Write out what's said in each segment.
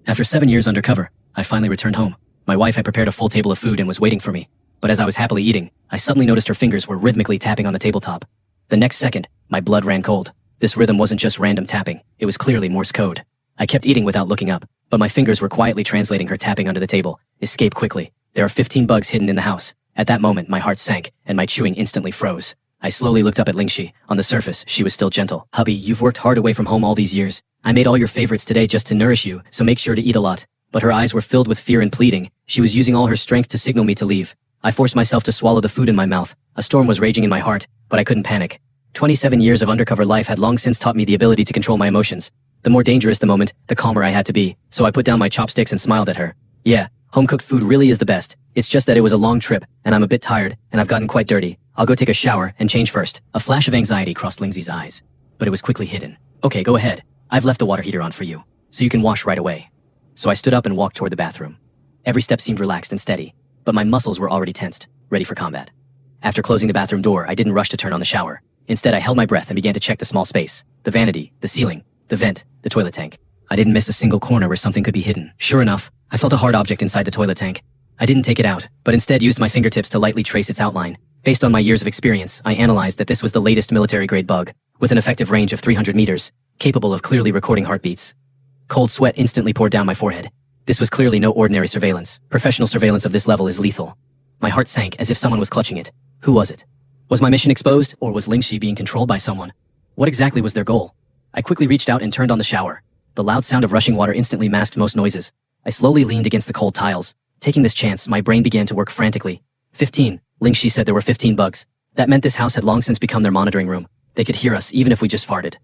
After 7 years undercover, I finally returned home. My wife had prepared a full table of food and was waiting for me. But as I was happily eating, I suddenly noticed her fingers were rhythmically tapping on the tabletop. The next second, my blood ran cold. This rhythm wasn't just random tapping, it was clearly Morse code. I kept eating without looking up, but my fingers were quietly translating her tapping under the table. Escape quickly. There are 15 bugs hidden in the house. At that moment, my heart sank, and my chewing instantly froze. I slowly looked up at Lingxi. On the surface, she was still gentle. Hubby, you've worked hard away from home all these years. I made all your favorites today just to nourish you, so make sure to eat a lot. But her eyes were filled with fear and pleading. She was using all her strength to signal me to leave. I forced myself to swallow the food in my mouth. A storm was raging in my heart, but I couldn't panic. 27 years of undercover life had long since taught me the ability to control my emotions. The more dangerous the moment, the calmer I had to be, so I put down my chopsticks and smiled at her. Yeah, home-cooked food really is the best. It's just that it was a long trip, and I'm a bit tired, and I've gotten quite dirty. I'll go take a shower and change first. A flash of anxiety crossed Lingxi's eyes, but it was quickly hidden. Okay, go ahead. I've left the water heater on for you, so you can wash right away. So I stood up and walked toward the bathroom. Every step seemed relaxed and steady, but my muscles were already tensed, ready for combat. After closing the bathroom door, I didn't rush to turn on the shower. Instead, I held my breath and began to check the small space, the vanity, the ceiling, the vent, the toilet tank. I didn't miss a single corner where something could be hidden. Sure enough, I felt a hard object inside the toilet tank. I didn't take it out, but instead used my fingertips to lightly trace its outline. Based on my years of experience, I analyzed that this was the latest military-grade bug, with an effective range of 300 meters, capable of clearly recording heartbeats. Cold sweat instantly poured down my forehead. This was clearly no ordinary surveillance. Professional surveillance of this level is lethal. My heart sank as if someone was clutching it. Who was it? Was my mission exposed, or was Lingxi being controlled by someone? What exactly was their goal? I quickly reached out and turned on the shower. The loud sound of rushing water instantly masked most noises. I slowly leaned against the cold tiles. Taking this chance, my brain began to work frantically. 15. Lingxi said there were 15 bugs. That meant this house had long since become their monitoring room. They could hear us, even if we just farted.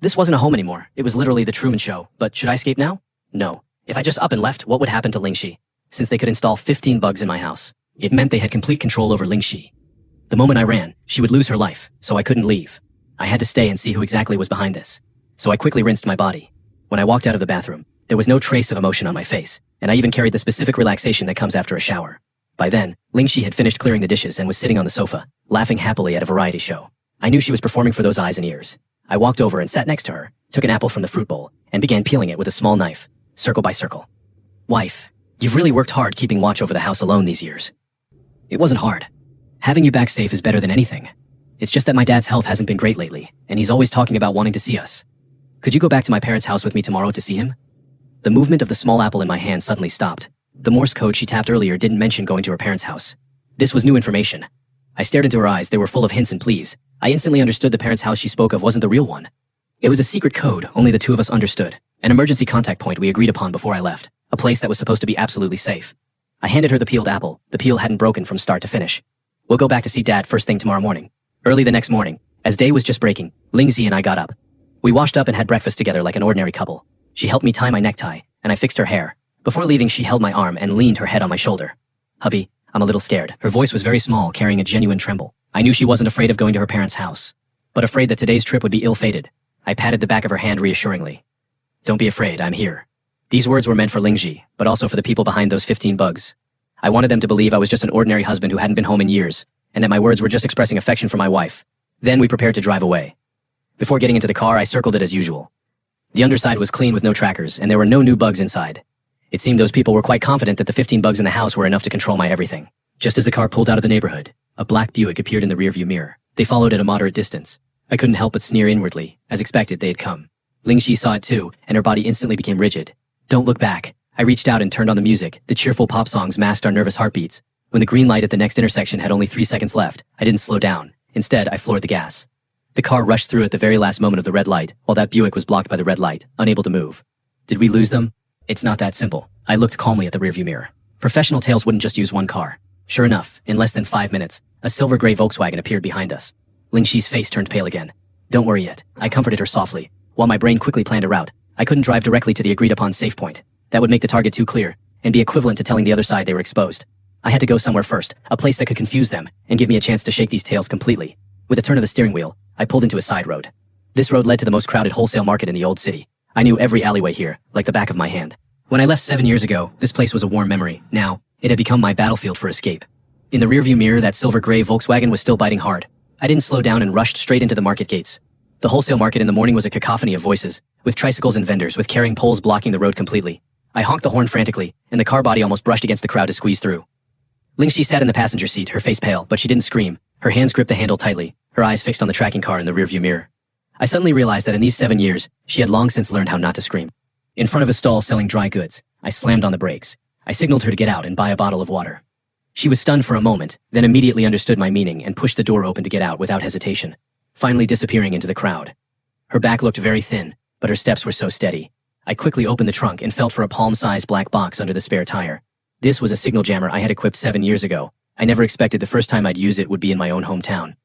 This wasn't a home anymore. It was literally the Truman Show. But should I escape now? No. If I just up and left, what would happen to Lingxi? Since they could install 15 bugs in my house, it meant they had complete control over Lingxi. The moment I ran, she would lose her life, so I couldn't leave. I had to stay and see who exactly was behind this. So I quickly rinsed my body. When I walked out of the bathroom, there was no trace of emotion on my face, and I even carried the specific relaxation that comes after a shower. By then, Lingxi had finished clearing the dishes and was sitting on the sofa, laughing happily at a variety show. I knew she was performing for those eyes and ears. I walked over and sat next to her, took an apple from the fruit bowl, and began peeling it with a small knife, circle by circle. Wife, you've really worked hard keeping watch over the house alone these years. It wasn't hard. Having you back safe is better than anything. It's just that my dad's health hasn't been great lately, and he's always talking about wanting to see us. Could you go back to my parents' house with me tomorrow to see him? The movement of the small apple in my hand suddenly stopped. The Morse code she tapped earlier didn't mention going to her parents' house. This was new information. I stared into her eyes. They were full of hints and pleas. I instantly understood the parents' house she spoke of wasn't the real one. It was a secret code only the two of us understood. An emergency contact point we agreed upon before I left. A place that was supposed to be absolutely safe. I handed her the peeled apple. The peel hadn't broken from start to finish. We'll go back to see Dad first thing tomorrow morning. Early the next morning, as day was just breaking, Lingxi and I got up. We washed up and had breakfast together like an ordinary couple. She helped me tie my necktie, and I fixed her hair. Before leaving, she held my arm and leaned her head on my shoulder. Hubby, I'm a little scared. Her voice was very small, carrying a genuine tremble. I knew she wasn't afraid of going to her parents' house, but afraid that today's trip would be ill-fated. I patted the back of her hand reassuringly. Don't be afraid, I'm here. These words were meant for Lingxi, but also for the people behind those 15 bugs. I wanted them to believe I was just an ordinary husband who hadn't been home in years, and that my words were just expressing affection for my wife. Then we prepared to drive away. Before getting into the car, I circled it as usual. The underside was clean with no trackers, and there were no new bugs inside. It seemed those people were quite confident that the 15 bugs in the house were enough to control my everything. Just as the car pulled out of the neighborhood, a black Buick appeared in the rearview mirror. They followed at a moderate distance. I couldn't help but sneer inwardly. As expected, they had come. Lingxi saw it too, and her body instantly became rigid. Don't look back. I reached out and turned on the music. The cheerful pop songs masked our nervous heartbeats. When the green light at the next intersection had only 3 seconds left, I didn't slow down. Instead, I floored the gas. The car rushed through at the very last moment of the red light, while that Buick was blocked by the red light, unable to move. Did we lose them? It's not that simple. I looked calmly at the rearview mirror. Professional tails wouldn't just use one car. Sure enough, in less than 5 minutes, a silver-gray Volkswagen appeared behind us. Lingxi's face turned pale again. Don't worry yet. I comforted her softly. While my brain quickly planned a route, I couldn't drive directly to the agreed-upon safe point. That would make the target too clear, and be equivalent to telling the other side they were exposed. I had to go somewhere first, a place that could confuse them, and give me a chance to shake these tails completely. With a turn of the steering wheel, I pulled into a side road. This road led to the most crowded wholesale market in the old city. I knew every alleyway here, like the back of my hand. When I left 7 years ago, this place was a warm memory. Now, it had become my battlefield for escape. In the rearview mirror, that silver-gray Volkswagen was still biting hard. I didn't slow down and rushed straight into the market gates. The wholesale market in the morning was a cacophony of voices, with tricycles and vendors with carrying poles blocking the road completely. I honked the horn frantically, and the car body almost brushed against the crowd to squeeze through. Lingxi sat in the passenger seat, her face pale, but she didn't scream. Her hands gripped the handle tightly, her eyes fixed on the tracking car in the rearview mirror. I suddenly realized that in these 7 years, she had long since learned how not to scream. In front of a stall selling dry goods, I slammed on the brakes. I signaled her to get out and buy a bottle of water. She was stunned for a moment, then immediately understood my meaning and pushed the door open to get out without hesitation, finally disappearing into the crowd. Her back looked very thin, but her steps were so steady. I quickly opened the trunk and felt for a palm-sized black box under the spare tire. This was a signal jammer I had equipped 7 years ago. I never expected the first time I'd use it would be in my own hometown.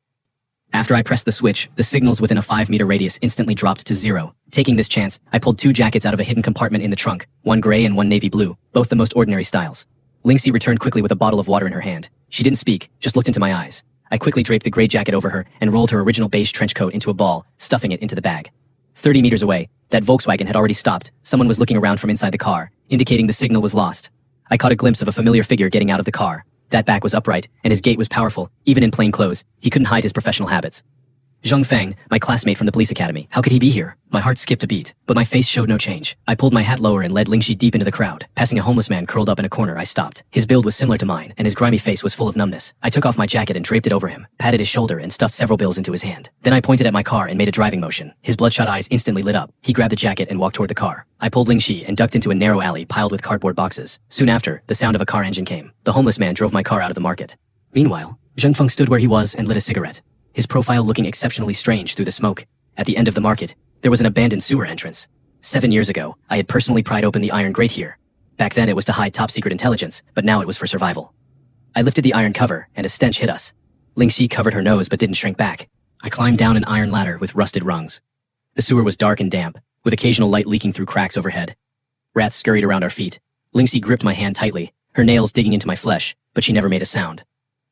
After I pressed the switch, the signals within a 5-meter radius instantly dropped to 0. Taking this chance, I pulled 2 jackets out of a hidden compartment in the trunk, one gray and one navy blue, both the most ordinary styles. Lingxi returned quickly with a bottle of water in her hand. She didn't speak, just looked into my eyes. I quickly draped the gray jacket over her and rolled her original beige trench coat into a ball, stuffing it into the bag. 30 meters away, that Volkswagen had already stopped. Someone was looking around from inside the car, indicating the signal was lost. I caught a glimpse of a familiar figure getting out of the car. That back was upright, and his gait was powerful. Even in plain clothes, he couldn't hide his professional habits. Zheng Feng, my classmate from the police academy. How could he be here? My heart skipped a beat, but my face showed no change. I pulled my hat lower and led Lingxi deep into the crowd. Passing a homeless man curled up in a corner, I stopped. His build was similar to mine, and his grimy face was full of numbness. I took off my jacket and draped it over him, patted his shoulder and stuffed several bills into his hand. Then I pointed at my car and made a driving motion. His bloodshot eyes instantly lit up. He grabbed the jacket and walked toward the car. I pulled Lingxi and ducked into a narrow alley piled with cardboard boxes. Soon after, the sound of a car engine came. The homeless man drove my car out of the market. Meanwhile, Zheng Feng stood where he was and lit a cigarette, his profile looking exceptionally strange through the smoke. At the end of the market, there was an abandoned sewer entrance. 7 years ago, I had personally pried open the iron grate here. Back then it was to hide top-secret intelligence, but now it was for survival. I lifted the iron cover, and a stench hit us. Lingxi covered her nose but didn't shrink back. I climbed down an iron ladder with rusted rungs. The sewer was dark and damp, with occasional light leaking through cracks overhead. Rats scurried around our feet. Lingxi gripped my hand tightly, her nails digging into my flesh, but she never made a sound.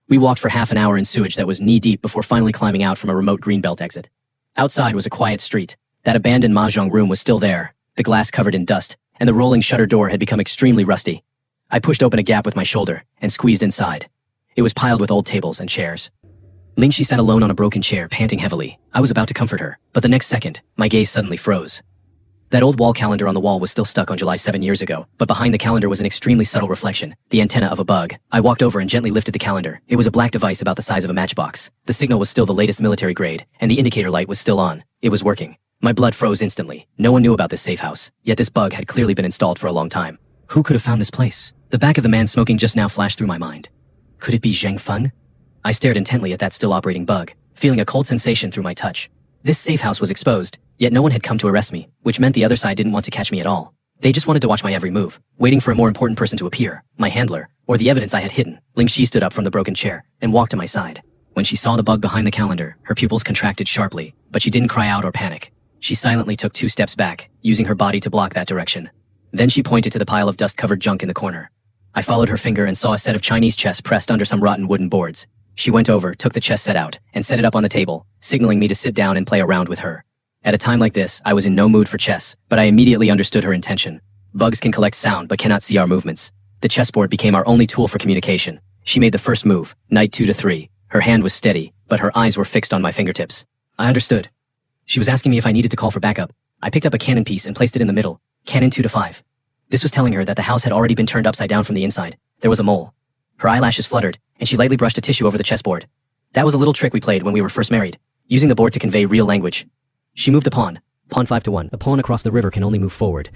We walked for half an hour in sewage that was knee-deep before finally climbing out from a remote greenbelt exit. Outside was a quiet street. That abandoned mahjong room was still there, the glass covered in dust, and the rolling shutter door had become extremely rusty. I pushed open a gap with my shoulder and squeezed inside. It was piled with old tables and chairs. Lingxi sat alone on a broken chair, panting heavily. I was about to comfort her, but the next second, my gaze suddenly froze. That old wall calendar on the wall was still stuck on July 7 years ago, but behind the calendar was an extremely subtle reflection, the antenna of a bug. I walked over and gently lifted the calendar. It was a black device about the size of a matchbox. The signal was still the latest military grade, and the indicator light was still on. It was working. My blood froze instantly. No one knew about this safe house, yet this bug had clearly been installed for a long time. Who could have found this place? The back of the man smoking just now flashed through my mind. Could it be Zheng Feng? I stared intently at that still operating bug, feeling a cold sensation through my touch. This safe house was exposed, yet no one had come to arrest me, which meant the other side didn't want to catch me at all. They just wanted to watch my every move, waiting for a more important person to appear, my handler, or the evidence I had hidden. Lingxi stood up from the broken chair and walked to my side. When she saw the bug behind the calendar, her pupils contracted sharply, but she didn't cry out or panic. She silently took 2 steps back, using her body to block that direction. Then she pointed to the pile of dust-covered junk in the corner. I followed her finger and saw a set of Chinese chess pressed under some rotten wooden boards. She went over, took the chess set out, and set it up on the table, signaling me to sit down and play around with her. At a time like this, I was in no mood for chess, but I immediately understood her intention. Bugs can collect sound but cannot see our movements. The chessboard became our only tool for communication. She made the first move, knight 2 to 3. Her hand was steady, but her eyes were fixed on my fingertips. I understood. She was asking me if I needed to call for backup. I picked up a cannon piece and placed it in the middle, cannon 2 to 5. This was telling her that the house had already been turned upside down from the inside. There was a mole. Her eyelashes fluttered, and she lightly brushed a tissue over the chessboard. That was a little trick we played when we were first married, using the board to convey real language. She moved a pawn. Pawn 5 to 1. A pawn across the river can only move forward,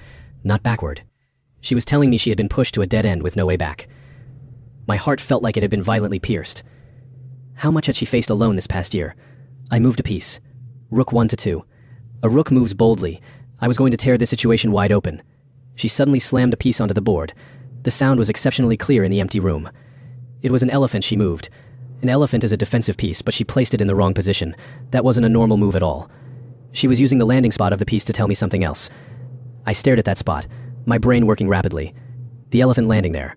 not backward. She was telling me she had been pushed to a dead end with no way back. My heart felt like it had been violently pierced. How much had she faced alone this past year? I moved a piece. Rook 1 to 2. A rook moves boldly. I was going to tear this situation wide open. She suddenly slammed a piece onto the board. The sound was exceptionally clear in the empty room. It was an elephant she moved. An elephant is a defensive piece, but she placed it in the wrong position. That wasn't a normal move at all. She was using the landing spot of the piece to tell me something else. I stared at that spot, my brain working rapidly. The elephant landing there.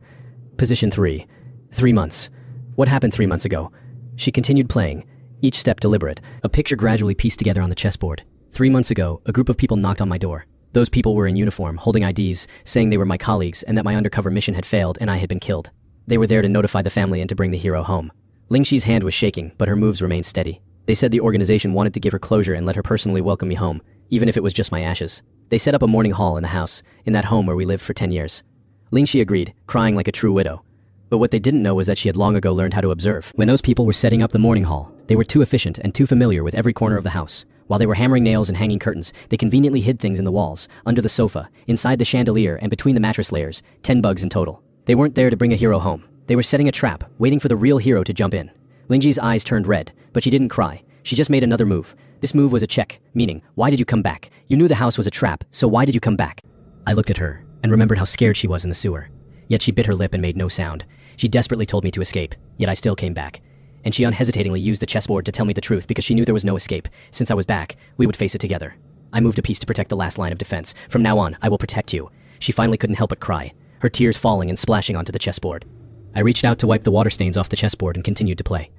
Position 3. 3 months. What happened 3 months ago? She continued playing, each step deliberate. A picture gradually pieced together on the chessboard. 3 months ago, a group of people knocked on my door. Those people were in uniform, holding IDs, saying they were my colleagues and that my undercover mission had failed and I had been killed. They were there to notify the family and to bring the hero home. Lingxi's hand was shaking, but her moves remained steady. They said the organization wanted to give her closure and let her personally welcome me home, even if it was just my ashes. They set up a morning hall in the house, in that home where we lived for 10 years. Lingxi agreed, crying like a true widow. But what they didn't know was that she had long ago learned how to observe. When those people were setting up the morning hall, they were too efficient and too familiar with every corner of the house. While they were hammering nails and hanging curtains, they conveniently hid things in the walls, under the sofa, inside the chandelier, and between the mattress layers, 10 bugs in total. They weren't there to bring a hero home. They were setting a trap, waiting for the real hero to jump in. Lingji's eyes turned red, but she didn't cry. She just made another move. This move was a check, meaning, why did you come back? You knew the house was a trap, so why did you come back? I looked at her, and remembered how scared she was in the sewer. Yet she bit her lip and made no sound. She desperately told me to escape, yet I still came back. And she unhesitatingly used the chessboard to tell me the truth because she knew there was no escape. Since I was back, we would face it together. I moved a piece to protect the last line of defense. From now on, I will protect you. She finally couldn't help but cry, her tears falling and splashing onto the chessboard. I reached out to wipe the water stains off the chessboard and continued to play.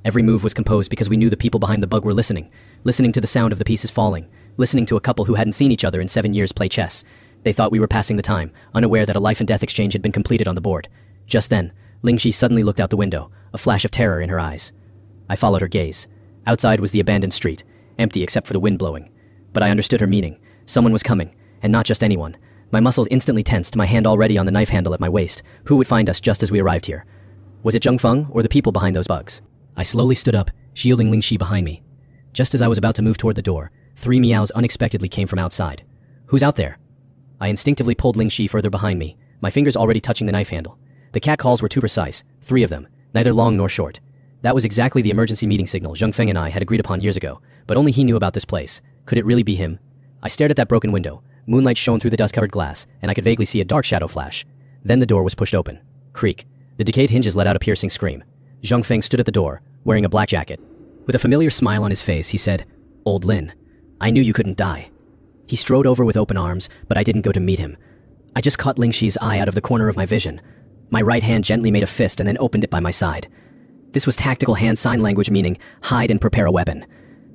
Every move was composed because we knew the people behind the bug were listening to the sound of the pieces falling, listening to a couple who hadn't seen each other in 7 years play chess. They thought we were passing the time, unaware that a life and death exchange had been completed on the board. Just then, Lingxi suddenly looked out the window, a flash of terror in her eyes. I followed her gaze. Outside was the abandoned street, empty except for the wind blowing. But I understood her meaning. Someone was coming, and not just anyone. My muscles instantly tensed, my hand already on the knife handle at my waist. Who would find us just as we arrived here? Was it Zheng Feng or the people behind those bugs? I slowly stood up, shielding Lingxi behind me. Just as I was about to move toward the door, 3 meows unexpectedly came from outside. Who's out there? I instinctively pulled Lingxi further behind me, my fingers already touching the knife handle. The cat calls were too precise, 3 of them, neither long nor short. That was exactly the emergency meeting signal Zheng Feng and I had agreed upon years ago, but only he knew about this place. Could it really be him? I stared at that broken window. Moonlight shone through the dust-covered glass, and I could vaguely see a dark shadow flash. Then the door was pushed open. Creak. The decayed hinges let out a piercing scream. Zheng Feng stood at the door, wearing a black jacket. With a familiar smile on his face, he said, "Old Lin, I knew you couldn't die." He strode over with open arms, but I didn't go to meet him. I just caught Lingxi's eye out of the corner of my vision. My right hand gently made a fist and then opened it by my side. This was tactical hand sign language meaning, hide and prepare a weapon.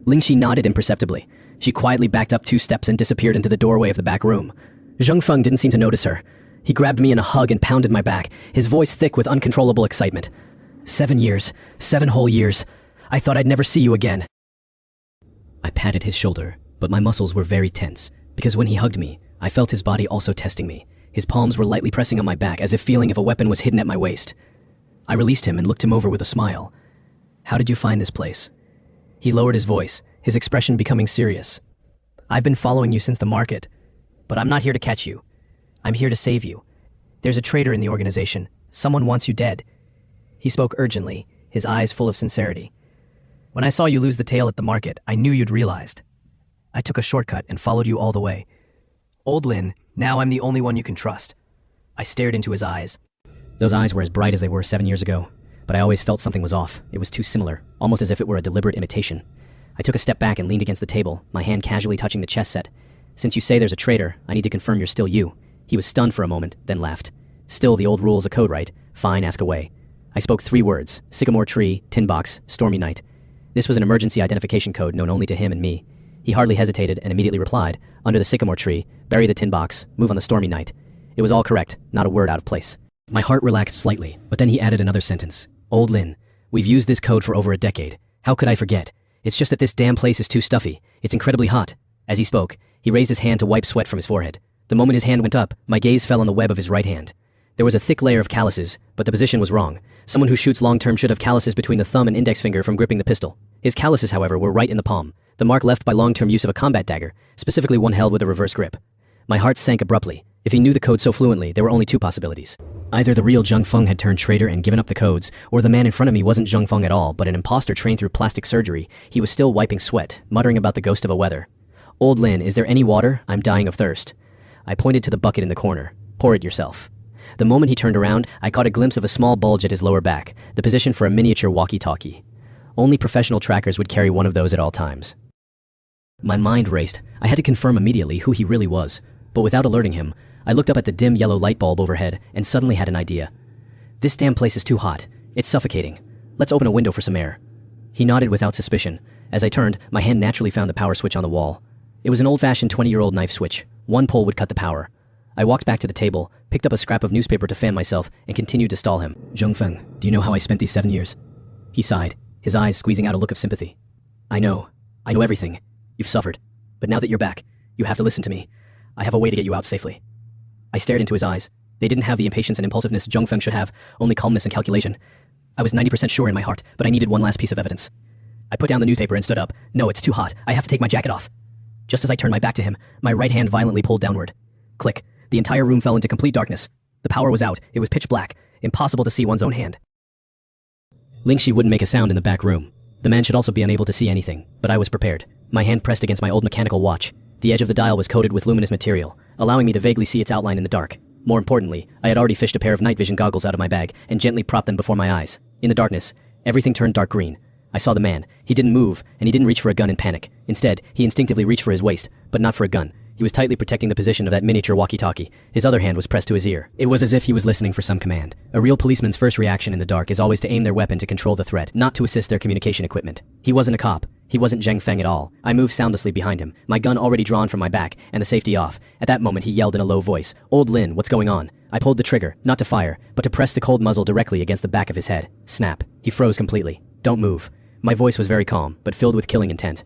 Lingxi nodded imperceptibly. She quietly backed up 2 steps and disappeared into the doorway of the back room. Zheng Feng didn't seem to notice her. He grabbed me in a hug and pounded my back, his voice thick with uncontrollable excitement. 7 years. 7 whole years. I thought I'd never see you again. I patted his shoulder, but my muscles were very tense, because when he hugged me, I felt his body also testing me. His palms were lightly pressing on my back as if feeling if a weapon was hidden at my waist. I released him and looked him over with a smile. "How did you find this place?" He lowered his voice, his expression becoming serious. "I've been following you since the market, but I'm not here to catch you. I'm here to save you. There's a traitor in the organization. Someone wants you dead." He spoke urgently, his eyes full of sincerity. "When I saw you lose the tail at the market, I knew you'd realized. I took a shortcut and followed you all the way. Old Lin, now I'm the only one you can trust." I stared into his eyes. Those eyes were as bright as they were 7 years ago, but I always felt something was off. It was too similar, almost as if it were a deliberate imitation. I took a step back and leaned against the table, my hand casually touching the chess set. "Since you say there's a traitor, I need to confirm you're still you." He was stunned for a moment, then laughed. "Still, the old rule's a code, right? Fine, ask away." I spoke 3 words: sycamore tree, tin box, stormy night. This was an emergency identification code known only to him and me. He hardly hesitated and immediately replied, "Under the sycamore tree, bury the tin box, move on the stormy night." It was all correct, not a word out of place. My heart relaxed slightly, but then he added another sentence. "Old Lin, we've used this code for over a decade. How could I forget? It's just that this damn place is too stuffy. It's incredibly hot." As he spoke, he raised his hand to wipe sweat from his forehead. The moment his hand went up, my gaze fell on the web of his right hand. There was a thick layer of calluses, but the position was wrong. Someone who shoots long-term should have calluses between the thumb and index finger from gripping the pistol. His calluses, however, were right in the palm, the mark left by long-term use of a combat dagger, specifically one held with a reverse grip. My heart sank abruptly. If he knew the code so fluently, there were only 2 possibilities. Either the real Zheng Feng had turned traitor and given up the codes, or the man in front of me wasn't Zheng Feng at all, but an imposter trained through plastic surgery. He was still wiping sweat, muttering about the ghost of a weather. "Old Lin, is there any water? I'm dying of thirst." I pointed to the bucket in the corner. "Pour it yourself." The moment he turned around, I caught a glimpse of a small bulge at his lower back, the position for a miniature walkie-talkie. Only professional trackers would carry one of those at all times. My mind raced. I had to confirm immediately who he really was, but without alerting him, I looked up at the dim yellow light bulb overhead and suddenly had an idea. "This damn place is too hot. It's suffocating. Let's open a window for some air." He nodded without suspicion. As I turned, my hand naturally found the power switch on the wall. It was an old-fashioned 20-year-old knife switch. One pull would cut the power. I walked back to the table, picked up a scrap of newspaper to fan myself, and continued to stall him. "Zheng Feng, do you know how I spent these 7 years?" He sighed, his eyes squeezing out a look of sympathy. I know everything. You've suffered. But now that you're back, you have to listen to me. I have a way to get you out safely. I stared into his eyes. They didn't have the impatience and impulsiveness Zhang Feng should have, only calmness and calculation. I was 90% sure in my heart, but I needed one last piece of evidence. I put down the newspaper and stood up. No, it's too hot. I have to take my jacket off. Just as I turned my back to him, my right hand violently pulled downward. Click. The entire room fell into complete darkness. The power was out. It was pitch black. Impossible to see one's own hand. Lingxi wouldn't make a sound in the back room. The man should also be unable to see anything, but I was prepared. My hand pressed against my old mechanical watch. The edge of the dial was coated with luminous material, allowing me to vaguely see its outline in the dark. More importantly, I had already fished a pair of night vision goggles out of my bag and gently propped them before my eyes. In the darkness, everything turned dark green. I saw the man. He didn't move, and he didn't reach for a gun in panic. Instead, he instinctively reached for his waist, but not for a gun. He was tightly protecting the position of that miniature walkie-talkie. His other hand was pressed to his ear. It was as if he was listening for some command. A real policeman's first reaction in the dark is always to aim their weapon to control the threat, not to assist their communication equipment. He wasn't a cop. He wasn't Zhang Feng at all. I moved soundlessly behind him, my gun already drawn from my back, and the safety off. At that moment he yelled in a low voice, "Old Lin, what's going on?" I pulled the trigger, not to fire, but to press the cold muzzle directly against the back of his head. Snap. He froze completely. "Don't move." My voice was very calm, but filled with killing intent.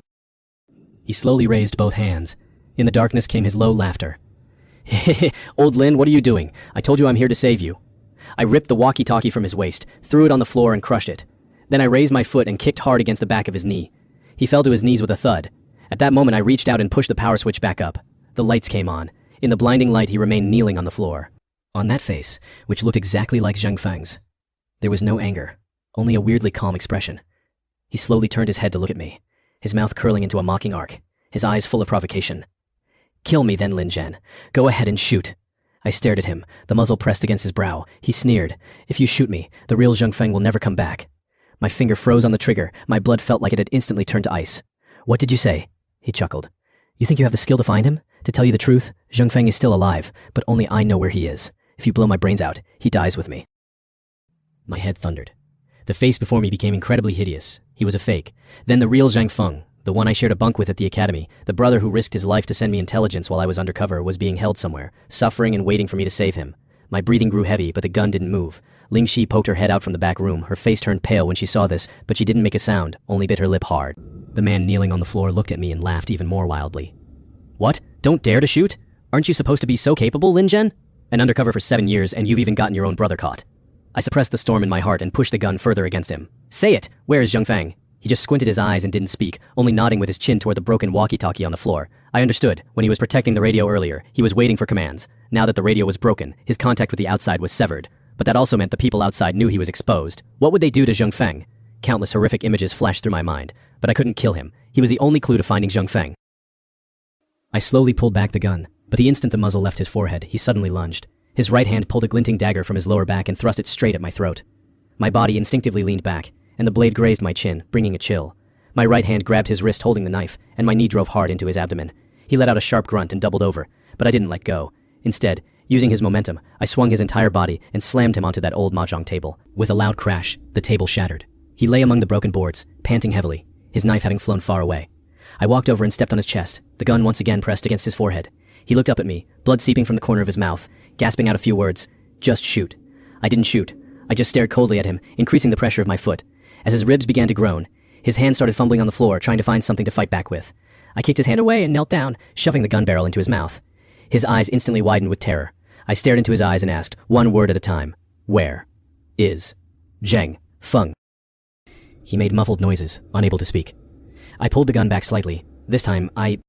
He slowly raised both hands. In the darkness came his low laughter. "Old Lin, what are you doing? I told you I'm here to save you." I ripped the walkie-talkie from his waist, threw it on the floor and crushed it. Then I raised my foot and kicked hard against the back of his knee. He fell to his knees with a thud. At that moment I reached out and pushed the power switch back up. The lights came on. In the blinding light he remained kneeling on the floor. On that face, which looked exactly like Zhang Feng's, there was no anger, only a weirdly calm expression. He slowly turned his head to look at me, his mouth curling into a mocking arc, his eyes full of provocation. "Kill me then, Lin Zhen. Go ahead and shoot." I stared at him, the muzzle pressed against his brow. He sneered, "If you shoot me, the real Zhang Feng will never come back." My finger froze on the trigger. My blood felt like it had instantly turned to ice. "What did you say?" He chuckled. "You think you have the skill to find him? To tell you the truth, Zhang Feng is still alive, but only I know where he is. If you blow my brains out, he dies with me." My head thundered. The face before me became incredibly hideous. He was a fake. Then the real Zhang Feng, the one I shared a bunk with at the academy, the brother who risked his life to send me intelligence while I was undercover, was being held somewhere, suffering and waiting for me to save him. My breathing grew heavy, but the gun didn't move. Lingxi poked her head out from the back room. Her face turned pale when she saw this, but she didn't make a sound, only bit her lip hard. The man kneeling on the floor looked at me and laughed even more wildly. "What? Don't dare to shoot? Aren't you supposed to be so capable, Lin Zhen? An undercover for 7 years and you've even gotten your own brother caught." I suppressed the storm in my heart and pushed the gun further against him. "Say it! Where is Zhang Feng?" He just squinted his eyes and didn't speak, only nodding with his chin toward the broken walkie-talkie on the floor. I understood. When he was protecting the radio earlier, he was waiting for commands. Now that the radio was broken, his contact with the outside was severed. But that also meant the people outside knew he was exposed. What would they do to Zhang Feng? Countless horrific images flashed through my mind, but I couldn't kill him. He was the only clue to finding Zhang Feng. I slowly pulled back the gun, but the instant the muzzle left his forehead, he suddenly lunged. His right hand pulled a glinting dagger from his lower back and thrust it straight at my throat. My body instinctively leaned back, and the blade grazed my chin, bringing a chill. My right hand grabbed his wrist holding the knife, and my knee drove hard into his abdomen. He let out a sharp grunt and doubled over, but I didn't let go. Instead, using his momentum, I swung his entire body and slammed him onto that old mahjong table. With a loud crash, the table shattered. He lay among the broken boards, panting heavily, his knife having flown far away. I walked over and stepped on his chest, the gun once again pressed against his forehead. He looked up at me, blood seeping from the corner of his mouth, gasping out a few words. "Just shoot." I didn't shoot. I just stared coldly at him, increasing the pressure of my foot. As his ribs began to groan, his hand started fumbling on the floor, trying to find something to fight back with. I kicked his hand away and knelt down, shoving the gun barrel into his mouth. His eyes instantly widened with terror. I stared into his eyes and asked, one word at a time, "Where is Zhang Feng?" He made muffled noises, unable to speak. I pulled the gun back slightly. This time, I